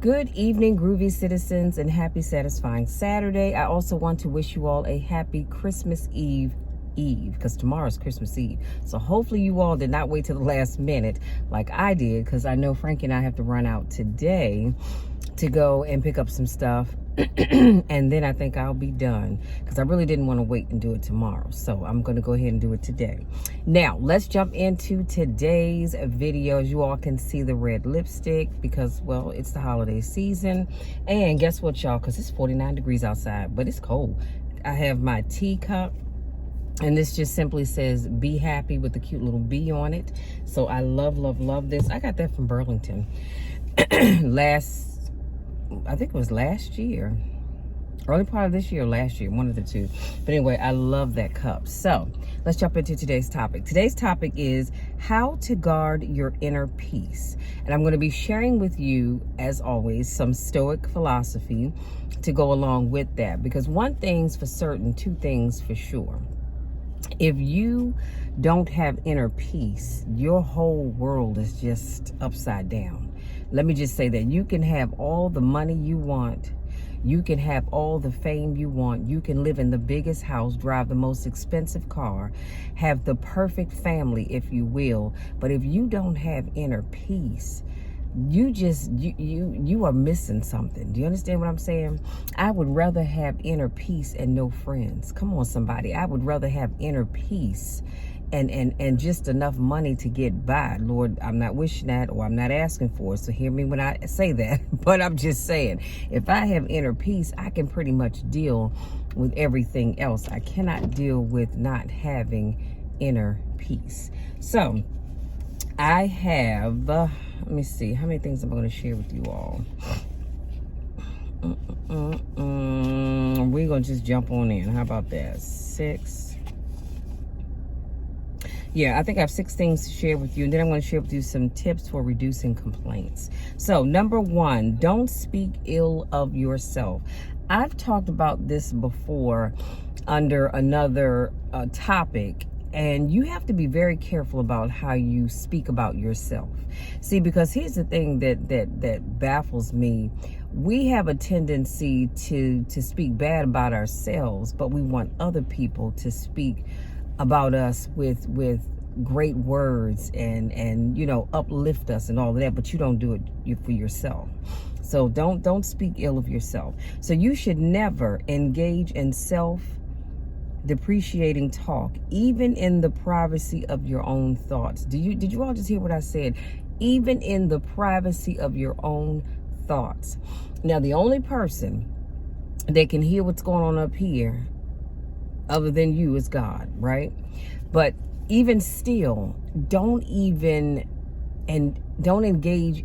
Good evening, groovy citizens, and happy satisfying Saturday. I also want to wish you all a happy Christmas Eve, because tomorrow's Christmas Eve. So hopefully you all did not wait till the last minute like I did, because I know Frankie and I have to run out today to go and pick up some stuff. And then I think I'll be done, because I really didn't want to wait and do it tomorrow. So I'm going to go ahead and do it today. Now, let's jump into today's video. As you all can see the red lipstick, because, well, it's the holiday season. And guess what, y'all? Because it's 49 degrees outside, but it's cold. I have my teacup, and this just simply says, be happy, with a cute little bee on it. So I love this. I got that from Burlington I think it was last year, early part of this year or last year, one of the two. But anyway, I love that cup. So let's jump into today's topic. Today's topic is how to guard your inner peace. And I'm going to be sharing with you, as always, some Stoic philosophy to go along with that. Because one thing's for certain, two things for sure. If you don't have inner peace, your whole world is just upside down. Let me just say that you can have all the money you want. You can have all the fame you want. You can live in the biggest house, drive the most expensive car, have the perfect family, if you will. But if you don't have inner peace, you are missing something. Do you understand what I'm saying? I would rather have inner peace and no friends. Come on, somebody. I would rather have inner peace and just enough money to get by. Lord, I'm not wishing that, or I'm not asking for it, so hear me when I say that. But I'm just saying, if I have inner peace, I can pretty much deal with everything else. I cannot deal with not having inner peace. So I have, let me see, how many things I'm going to share with you all. We're going to just jump on in. How about that? 6. Yeah, I think I have 6 things to share with you. And then I'm going to share with you some tips for reducing complaints. So, number 1, don't speak ill of yourself. I've talked about this before under another topic. And you have to be very careful about how you speak about yourself. See, because here's the thing that baffles me. We have a tendency to speak bad about ourselves, but we want other people to speak about us with great words and you know, uplift us and all of that, but you don't do it for yourself. So don't speak ill of yourself. So you should never engage in depreciating talk, even in the privacy of your own thoughts. Did you all just hear what I said? Even in the privacy of your own thoughts. Now, the only person that can hear what's going on up here other than you is God, right? But even still, don't engage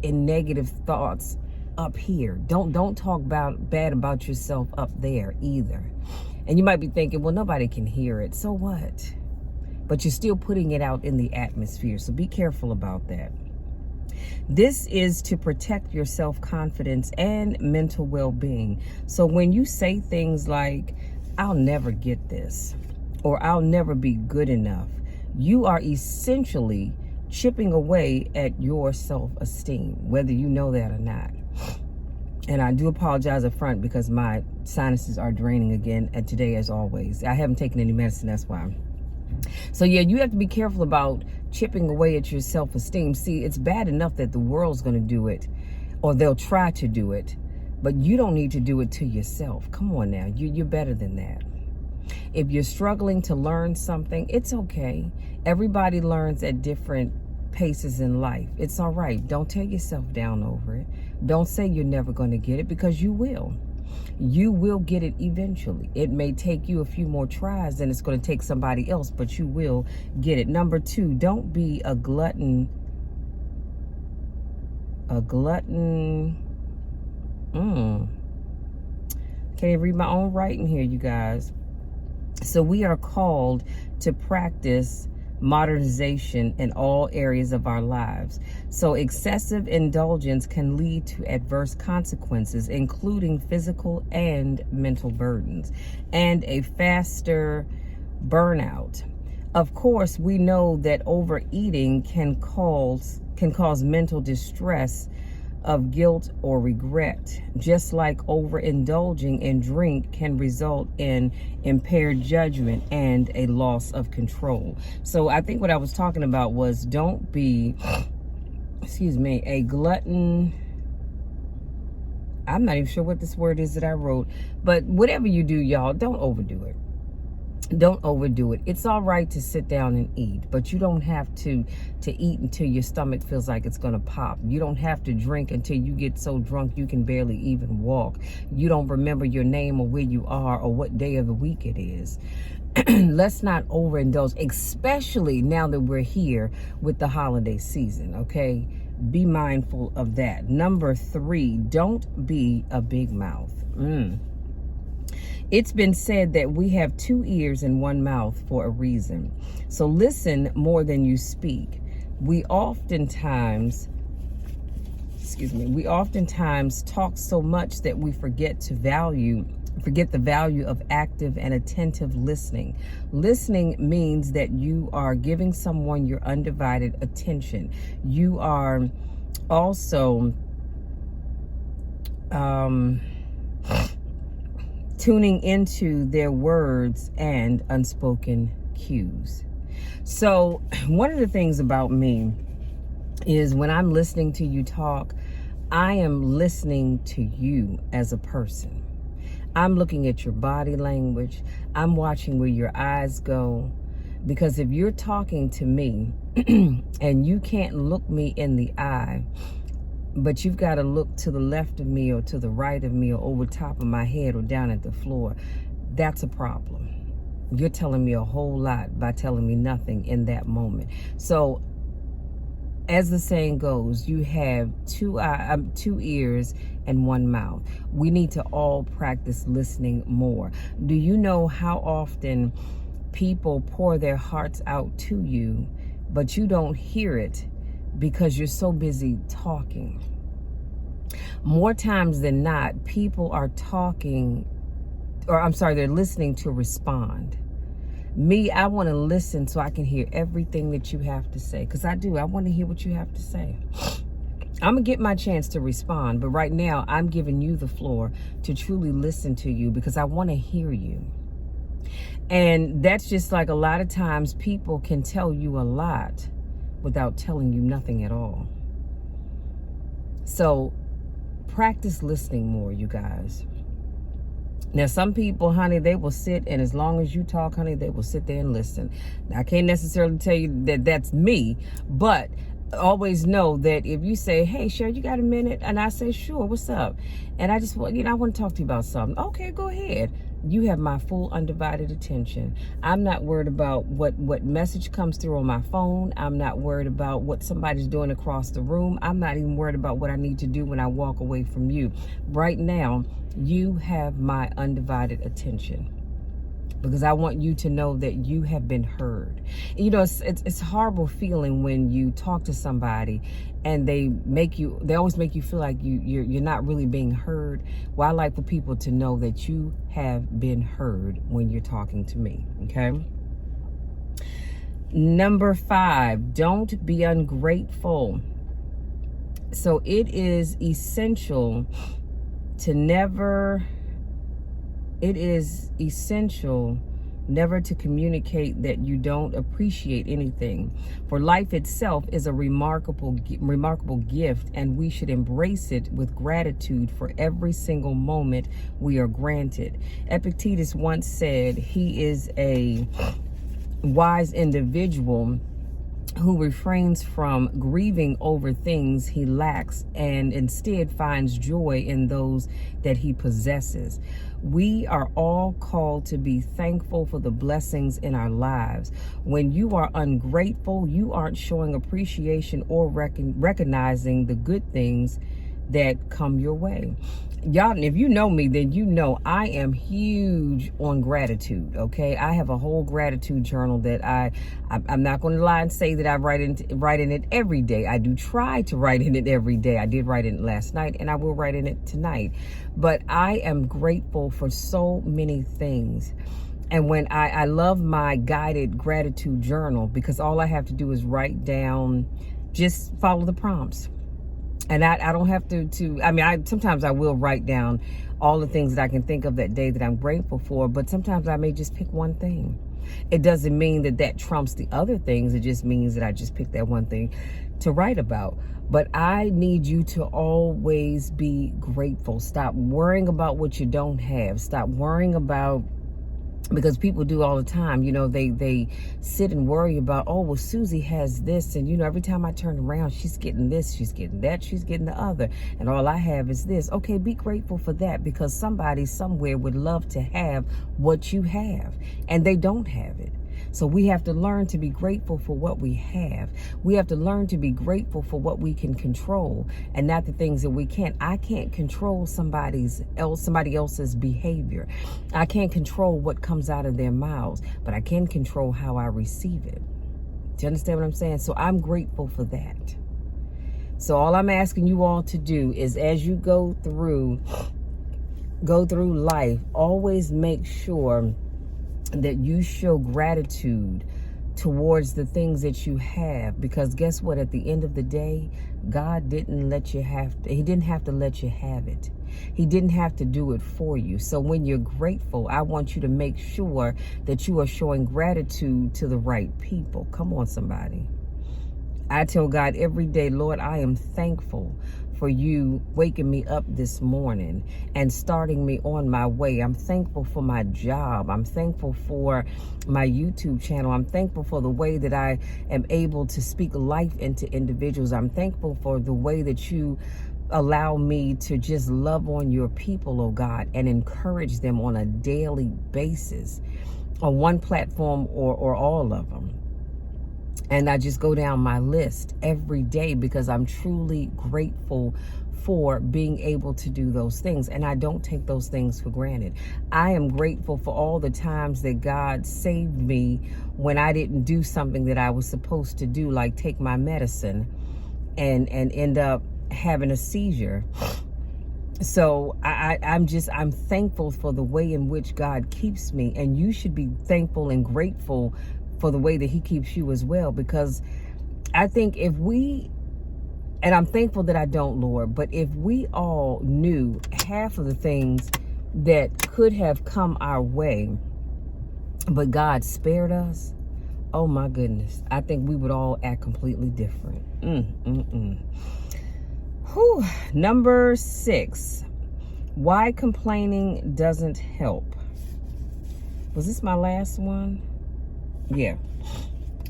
in negative thoughts up here. Don't talk bad about yourself up there either. And you might be thinking, well, nobody can hear it. So what? But you're still putting it out in the atmosphere. So be careful about that. This is to protect your self-confidence and mental well-being. So when you say things like, I'll never get this, or I'll never be good enough, you are essentially chipping away at your self-esteem, whether you know that or not. And I do apologize up front because my sinuses are draining again today, as always. I haven't taken any medicine, that's why. So yeah, you have to be careful about chipping away at your self-esteem. See, it's bad enough that the world's going to do it, or they'll try to do it, but you don't need to do it to yourself. Come on now, you're better than that. If you're struggling to learn something, it's okay. Everybody learns at different paces in life. It's all right. Don't tear yourself down over it. Don't say you're never going to get it, because you will. You will get it eventually. It may take you a few more tries than it's going to take somebody else, but you will get it. Number 2, don't be a glutton. Can't read my own writing here, you guys. So we are called to practice modernization in all areas of our lives. So excessive indulgence can lead to adverse consequences, including physical and mental burdens, and a faster burnout. Of course, we know that overeating can cause mental distress, of guilt or regret. Just like overindulging in drink can result in impaired judgment and a loss of control. So I think what I was talking about was don't be, a glutton. I'm not even sure what this word is that I wrote, but whatever you do, y'all, don't overdo it. Don't overdo it. It's all right to sit down and eat, but you don't have to eat until your stomach feels like it's going to pop. You don't have to drink until you get so drunk you can barely even walk. You don't remember your name or where you are or what day of the week it is. Let's not overindulge, especially now that we're here with the holiday season, okay? Be mindful of that. Number 3, don't be a big mouth. It's been said that we have 2 ears and 1 mouth for a reason. So listen more than you speak. We oftentimes talk so much that we forget the value of active and attentive listening. Listening means that you are giving someone your undivided attention. You are also tuning into their words and unspoken cues. So one of the things about me is when I'm listening to you talk, I am listening to you as a person. I'm looking at your body language. I'm watching where your eyes go. Because if you're talking to me and you can't look me in the eye, but you've got to look to the left of me or to the right of me or over top of my head or down at the floor, that's a problem. You're telling me a whole lot by telling me nothing in that moment. So as the saying goes, you have 2 ears and 1 mouth. We need to all practice listening more. Do you know how often people pour their hearts out to you, but you don't hear it because you're so busy talking? More times than not, people are they're listening to respond. Me, I want to listen so I can hear everything that you have to say. Because I do. I want to hear what you have to say. I'm going to get my chance to respond. But right now, I'm giving you the floor to truly listen to you because I want to hear you. And that's just like a lot of times people can tell you a lot without telling you nothing at all. So practice listening more, you guys. Now, some people, honey, they will sit, and as long as you talk, honey, they will sit there and listen. Now, I can't necessarily tell you that that's me, but always know that if you say, hey, Cheryl, you got a minute? And I say, sure, what's up? And I just want, I want to talk to you about something. Okay, go ahead. You have my full undivided attention. I'm not worried about what message comes through on my phone. I'm not worried about what somebody's doing across the room. I'm not even worried about what I need to do when I walk away from you. Right now, you have my undivided attention because I want you to know that you have been heard. You know, it's a horrible feeling when you talk to somebody and they always make you feel like you're not really being heard. Well, I like for people to know that you have been heard when you're talking to me, okay? Number 5, don't be ungrateful. So it is essential never to communicate that you don't appreciate anything. For life itself is a remarkable gift, and we should embrace it with gratitude for every single moment we are granted. Epictetus once said he is a wise individual who refrains from grieving over things he lacks and instead finds joy in those that he possesses. We are all called to be thankful for the blessings in our lives. When you are ungrateful, you aren't showing appreciation or recognizing the good things that come your way. Y'all, if you know me, then you know I am huge on gratitude, okay? I have a whole gratitude journal that I'm not going to lie and say that I write in it every day. I do try to write in it every day. I did write in it last night, and I will write in it tonight. But I am grateful for so many things. And when I love my guided gratitude journal because all I have to do is write down, just follow the prompts. And I don't have I mean, sometimes I will write down all the things that I can think of that day that I'm grateful for, but sometimes I may just pick one thing. It doesn't mean that trumps the other things. It just means that I just picked that one thing to write about. But I need you to always be grateful. Stop worrying about what you don't have. Stop worrying about, because people do all the time, they sit and worry about, oh, well, Susie has this, and every time I turn around, she's getting this, she's getting that, she's getting the other, and all I have is this. Okay, be grateful for that, because somebody somewhere would love to have what you have, and they don't have it. So we have to learn to be grateful for what we have. We have to learn to be grateful for what we can control and not the things that we can't. I can't control somebody else's behavior. I can't control what comes out of their mouths, but I can control how I receive it. Do you understand what I'm saying? So I'm grateful for that. So all I'm asking you all to do is, as you go through life, always make sure that you show gratitude towards the things that you have, because guess what? At the end of the day, God didn't let you he didn't have to let you have it. He didn't have to do it for you. So when you're grateful, I want you to make sure that you are showing gratitude to the right people. Come on, somebody. I tell God every day, Lord, I am thankful for you waking me up this morning and starting me on my way. I'm thankful for my job. I'm thankful for my YouTube channel. I'm thankful for the way that I am able to speak life into individuals. I'm thankful for the way that you allow me to just love on your people, oh God, and encourage them on a daily basis on one platform or all of them. And I just go down my list every day because I'm truly grateful for being able to do those things. And I don't take those things for granted. I am grateful for all the times that God saved me when I didn't do something that I was supposed to do, like take my medicine and end up having a seizure. So I'm thankful for the way in which God keeps me. And you should be thankful and grateful for the way that he keeps you as well, because I think and I'm thankful that I don't, Lord, but if we all knew half of the things that could have come our way, but God spared us, oh my goodness, I think we would all act completely different. Whew. Number 6, why complaining doesn't help. Was this my last one? Yeah.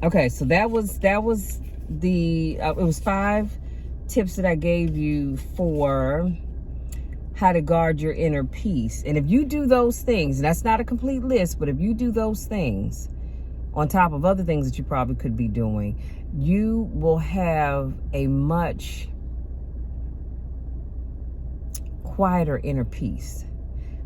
Okay, so that was the it was 5 tips that I gave you for how to guard your inner peace. And if you do those things, and that's not a complete list, but if you do those things on top of other things that you probably could be doing, you will have a much quieter inner peace.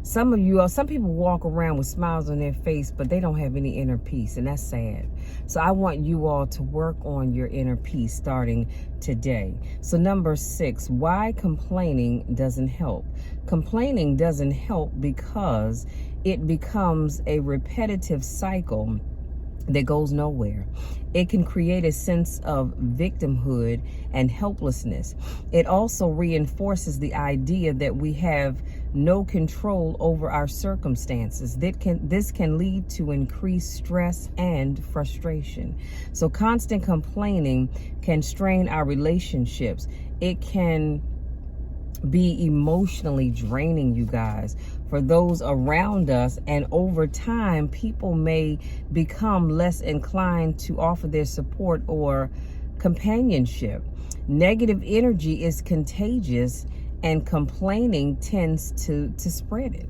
Some people walk around with smiles on their face, but they don't have any inner peace, and that's sad. So I want you all to work on your inner peace starting today. So number 6, why complaining doesn't help. Complaining doesn't help because it becomes a repetitive cycle that goes nowhere. It can create a sense of victimhood and helplessness. It also reinforces the idea that we have no control over our circumstances. This can lead to increased stress and frustration. So constant complaining can strain our relationships. It can be emotionally draining, you guys, for those around us, and over time people may become less inclined to offer their support or companionship. Negative energy is contagious, and complaining tends to spread it.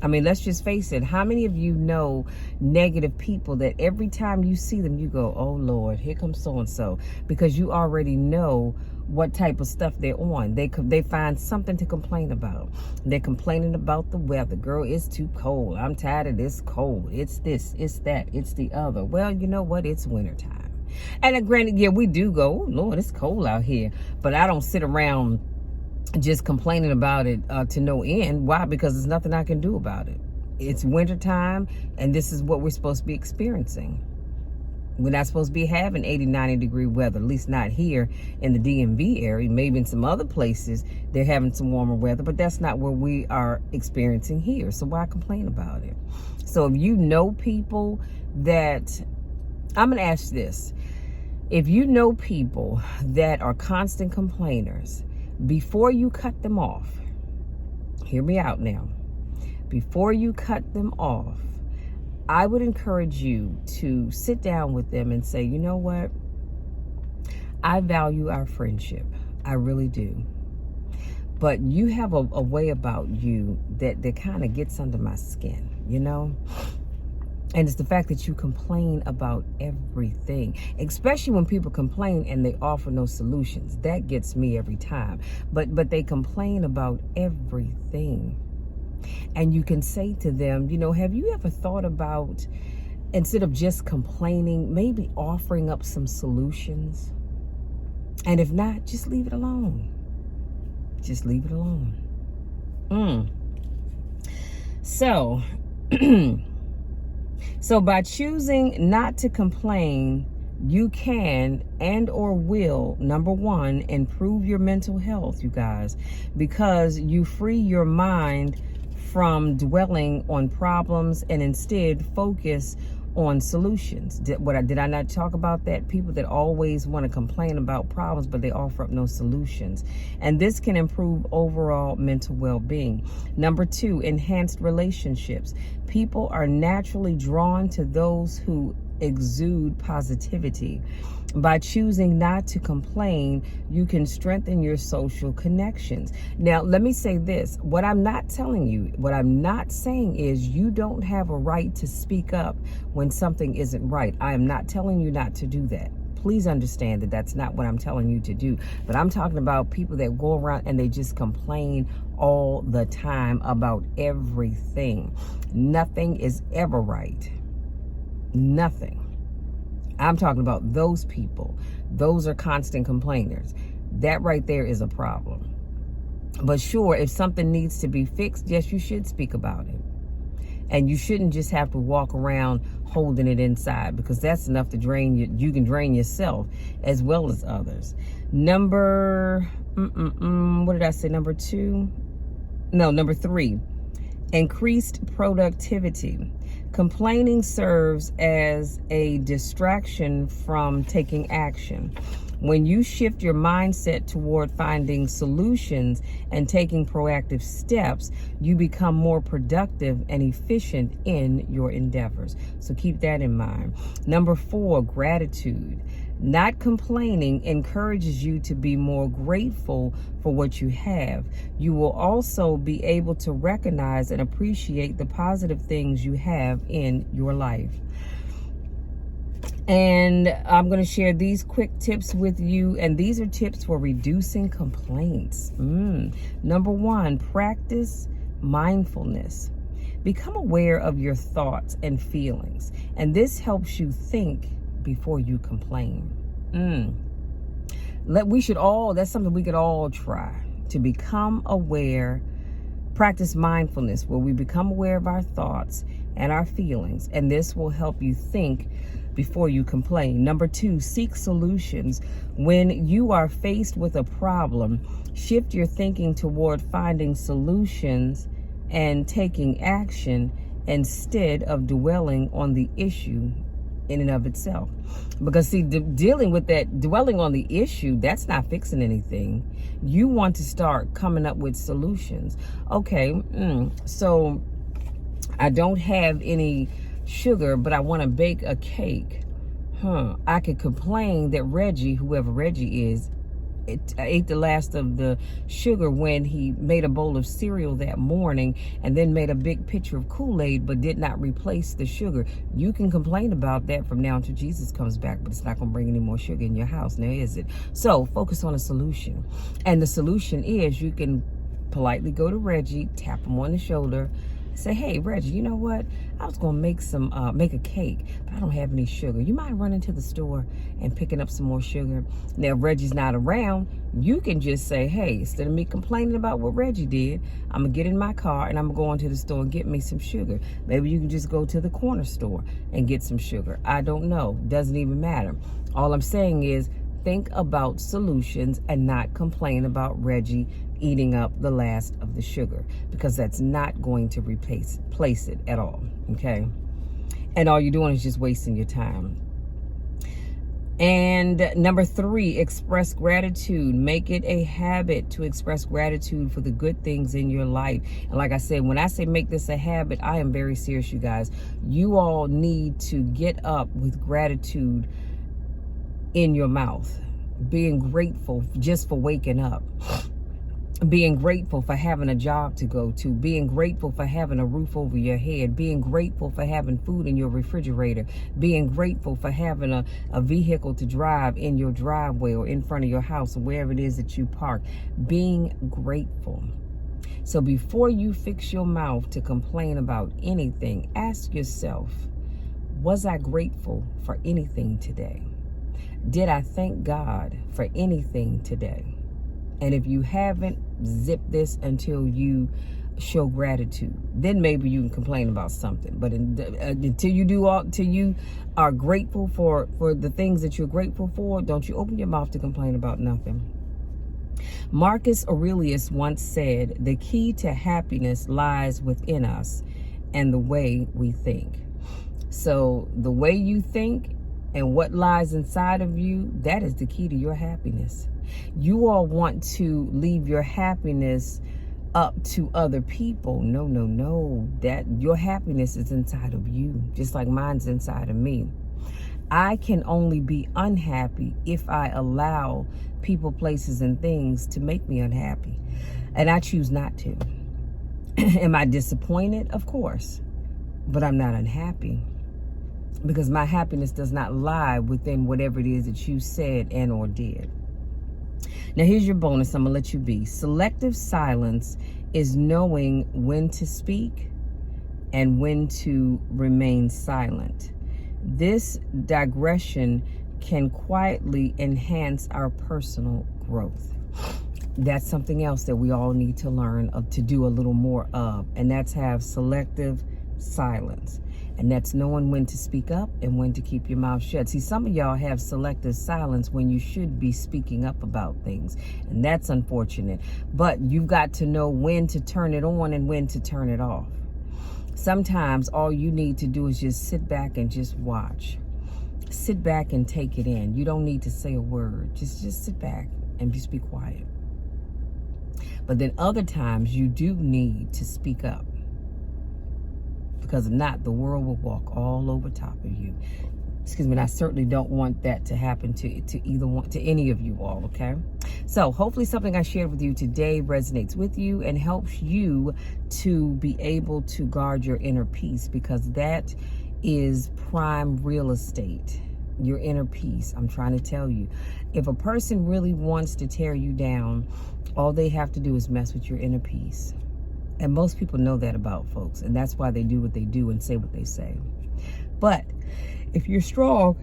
I mean, let's just face it. How many of you know negative people that every time you see them, you go, oh Lord, here comes so-and-so, because you already know what type of stuff they're on. They find something to complain about. They're complaining about the weather. Girl, it's too cold. I'm tired of this cold. It's this, it's that, it's the other. Well, you know what? It's wintertime. And granted, yeah, we do go, oh Lord, it's cold out here. But I don't sit around just complaining about it to no end. Why? Because there's nothing I can do about it. It's wintertime, and this is what we're supposed to be experiencing. We're not supposed to be having 80, 90 degree weather, at least not here in the DMV area. Maybe in some other places they're having some warmer weather, but that's not what we are experiencing here. So why complain about it? So if you know people that, I'm going to ask this. If you know people that are constant complainers, before you cut them off, hear me out now. Before you cut them off, I would encourage you to sit down with them and say, you know what? I value our friendship. I really do. But you have a way about you that kind of gets under my skin, you know? And it's the fact that you complain about everything, especially when people complain and they offer no solutions. That gets me every time. But they complain about everything. And you can say to them, you know, have you ever thought about, instead of just complaining, maybe offering up some solutions? And if not, just leave it alone. Just leave it alone. So, so by choosing not to complain, you can and or will, number one, improve your mental health, you guys, because you free your mind from dwelling on problems and instead focus on solutions. Did I not talk about that? People that always want to complain about problems, but they offer up no solutions. And this can improve overall mental well-being. Number two, enhanced relationships. People are naturally drawn to those who exude positivity. By choosing not to complain, you can strengthen your social connections. Now, let me say this. What I'm not telling you, what I'm not saying is you don't have a right to speak up when something isn't right. I am not telling you not to do that. Please understand that that's not what I'm telling you to do. But I'm talking about people that go around and they just complain all the time about everything. Nothing is ever right. Nothing. I'm talking about those people. Those are constant complainers. That right there is a problem. But sure, if something needs to be fixed, yes, you should speak about it. And you shouldn't just have to walk around holding it inside, because that's enough to drain you. You can drain yourself as well as others. Number, what did I say? Number three, increased productivity. Complaining serves as a distraction from taking action. When you shift your mindset toward finding solutions and taking proactive steps, you become more productive and efficient in your endeavors. So keep that in mind. Number four, gratitude. Not complaining encourages you to be more grateful for what you have. You will also be able to recognize and appreciate the positive things you have in your life. And I'm going to share these quick tips with you. And these are tips for reducing complaints. Number one, practice mindfulness. Become aware of your thoughts and feelings. And this helps you think before you complain. That's something we could all try, to become aware, practice mindfulness, where we become aware of our thoughts and our feelings, and this will help you think before you complain. Number two, seek solutions. When you are faced with a problem, shift your thinking toward finding solutions and taking action instead of dwelling on the issue in and of itself. Because see, dwelling on the issue, that's not fixing anything. You want to start coming up with solutions. Okay, so I don't have any sugar, but I want to bake a cake. I could complain that Reggie, whoever Reggie is, ate the last of the sugar when he made a bowl of cereal that morning and then made a big pitcher of Kool-Aid but did not replace the sugar. You can complain about that from now until Jesus comes back, but it's not going to bring any more sugar in your house, now is it? So focus on a solution. And the solution is you can politely go to Reggie, tap him on the shoulder, Say, hey, Reggie, you know what? I was going to make a cake, but I don't have any sugar. You mind running to the store and picking up some more sugar? Now, if Reggie's not around, you can just say, hey, instead of me complaining about what Reggie did, I'm going to get in my car and I'm going to go into the store and get me some sugar. Maybe you can just go to the corner store and get some sugar. I don't know. Doesn't even matter. All I'm saying is think about solutions and not complain about Reggie eating up the last of the sugar, because that's not going to replace it at all, okay? And all you're doing is just wasting your time. And number 3, express gratitude. Make it a habit to express gratitude for the good things in your life. And like I said, when I say make this a habit, I am very serious, you guys. You all need to get up with gratitude in your mouth, being grateful just for waking up, being grateful for having a job to go to, being grateful for having a roof over your head, being grateful for having food in your refrigerator, being grateful for having a vehicle to drive in your driveway or in front of your house or wherever it is that you park. Being grateful. So before you fix your mouth to complain about anything, ask yourself, was I grateful for anything today? Did I thank God for anything today? And if you haven't, zip this until you show gratitude. Then maybe you can complain about something. But until you are grateful for the things that you're grateful for, don't you open your mouth to complain about nothing. Marcus Aurelius once said, the key to happiness lies within us and the way we think. So the way you think and what lies inside of you, that is the key to your happiness. You all want to leave your happiness up to other people. No. That your happiness is inside of you, just like mine's inside of me. I can only be unhappy if I allow people, places, and things to make me unhappy. And I choose not to. Am I disappointed? Of course. But I'm not unhappy, because my happiness does not lie within whatever it is that you said and or did. Now, here's your bonus. I'm going to let you be. Selective silence is knowing when to speak and when to remain silent. This digression can quietly enhance our personal growth. That's something else that we all need to learn to do a little more of, and that's have selective silence. And that's knowing when to speak up and when to keep your mouth shut. See, some of y'all have selective silence when you should be speaking up about things. And that's unfortunate. But you've got to know when to turn it on and when to turn it off. Sometimes all you need to do is just sit back and just watch. Sit back and take it in. You don't need to say a word. Just sit back and just be quiet. But then other times you do need to speak up. Because if not, the world will walk all over top of you. Excuse me, and I certainly don't want that to happen to any of you all, okay? So hopefully something I shared with you today resonates with you and helps you to be able to guard your inner peace, because that is prime real estate, your inner peace. I'm trying to tell you, if a person really wants to tear you down, all they have to do is mess with your inner peace. And most people know that about folks, and that's why they do what they do and say what they say. But if you're strong,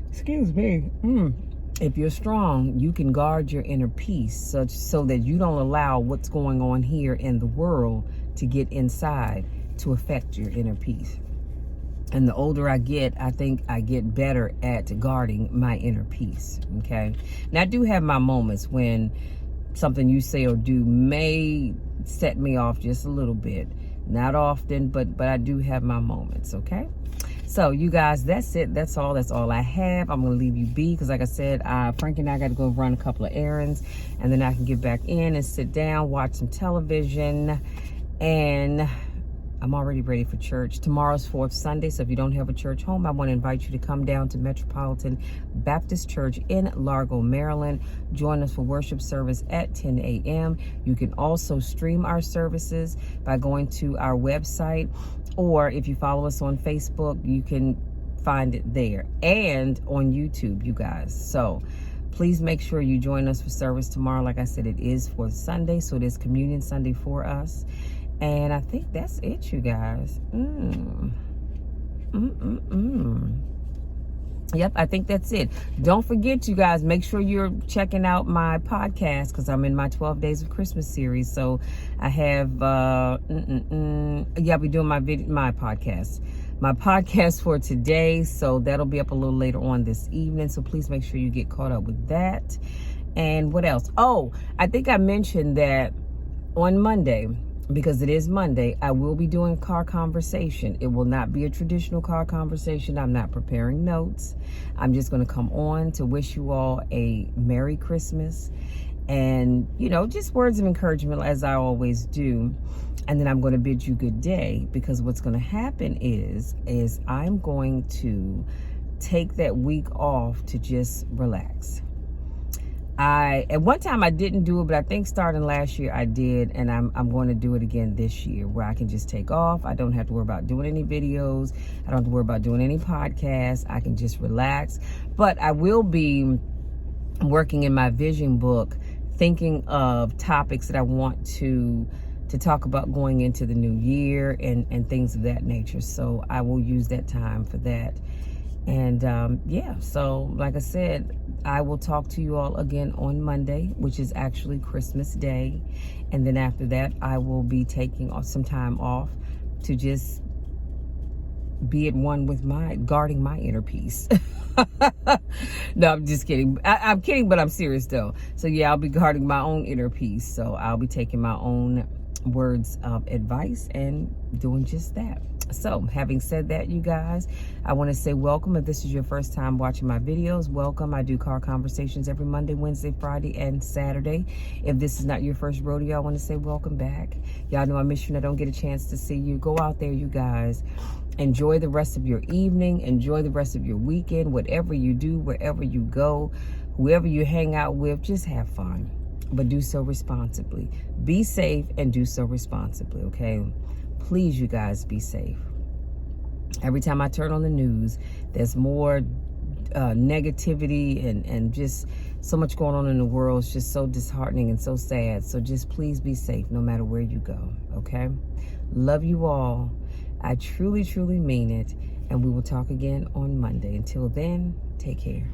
if you're strong, you can guard your inner peace so that you don't allow what's going on here in the world to get inside to affect your inner peace. And the older I get, I think I get better at guarding my inner peace, okay? Now, I do have my moments when something you say or do may set me off just a little bit. Not often, but I do have my moments, okay? So, you guys, that's it. That's all I have. I'm going to leave you be because, like I said, Frankie and I got to go run a couple of errands, and then I can get back in and sit down, watch some television, and I'm already ready for church. Tomorrow's Fourth Sunday, so if you don't have a church home, I want to invite you to come down to Metropolitan Baptist Church in Largo, Maryland. Join us for worship service at 10 a.m. You can also stream our services by going to our website, or if you follow us on Facebook, you can find it there, and on YouTube, you guys. So please make sure you join us for service tomorrow. Like I said, it is Fourth Sunday, so it is Communion Sunday for us. And I think that's it, you guys. Yep, I think that's it. Don't forget, you guys, make sure you're checking out my podcast, because I'm in my 12 Days of Christmas series. So I have, I'll be doing my podcast for today. So that'll be up a little later on this evening. So please make sure you get caught up with that. And what else? Oh, I think I mentioned that on Monday, because it is Monday, I will be doing a car conversation. It will not be a traditional car conversation. I'm not preparing notes. I'm just going to come on to wish you all a Merry Christmas and, just words of encouragement, as I always do. And then I'm going to bid you good day, because what's going to happen is I'm going to take that week off to just relax. At one time I didn't do it, but I think starting last year I did, and I'm going to do it again this year, where I can just take off. I don't have to worry about doing any videos. I don't have to worry about doing any podcasts. I can just relax. But I will be working in my vision book, thinking of topics that I want to talk about going into the new year and things of that nature. So I will use that time for that. And so like I said, I will talk to you all again on Monday, which is actually Christmas Day. And then after that, I will be taking some time off to just be at one with guarding my inner peace. No, I'm just kidding. I'm kidding, but I'm serious though. So yeah, I'll be guarding my own inner peace. So I'll be taking my own words of advice and doing just that. So having said that, you guys, I want to say welcome. If this is your first time watching my videos, welcome. I do car conversations every Monday, Wednesday, Friday, and Saturday. If this is not your first rodeo, I want to say welcome back. Y'all know I miss you and I don't get a chance to see you. Go out there, you guys. Enjoy the rest of your evening. Enjoy the rest of your weekend. Whatever you do, wherever you go, whoever you hang out with, just have fun. But do so responsibly. Be safe and do so responsibly, okay? Please, you guys, be safe. Every time I turn on the news, there's more negativity and just so much going on in the world. It's just so disheartening and so sad. So just please be safe no matter where you go, okay? Love you all. I truly, truly mean it. And we will talk again on Monday. Until then, take care.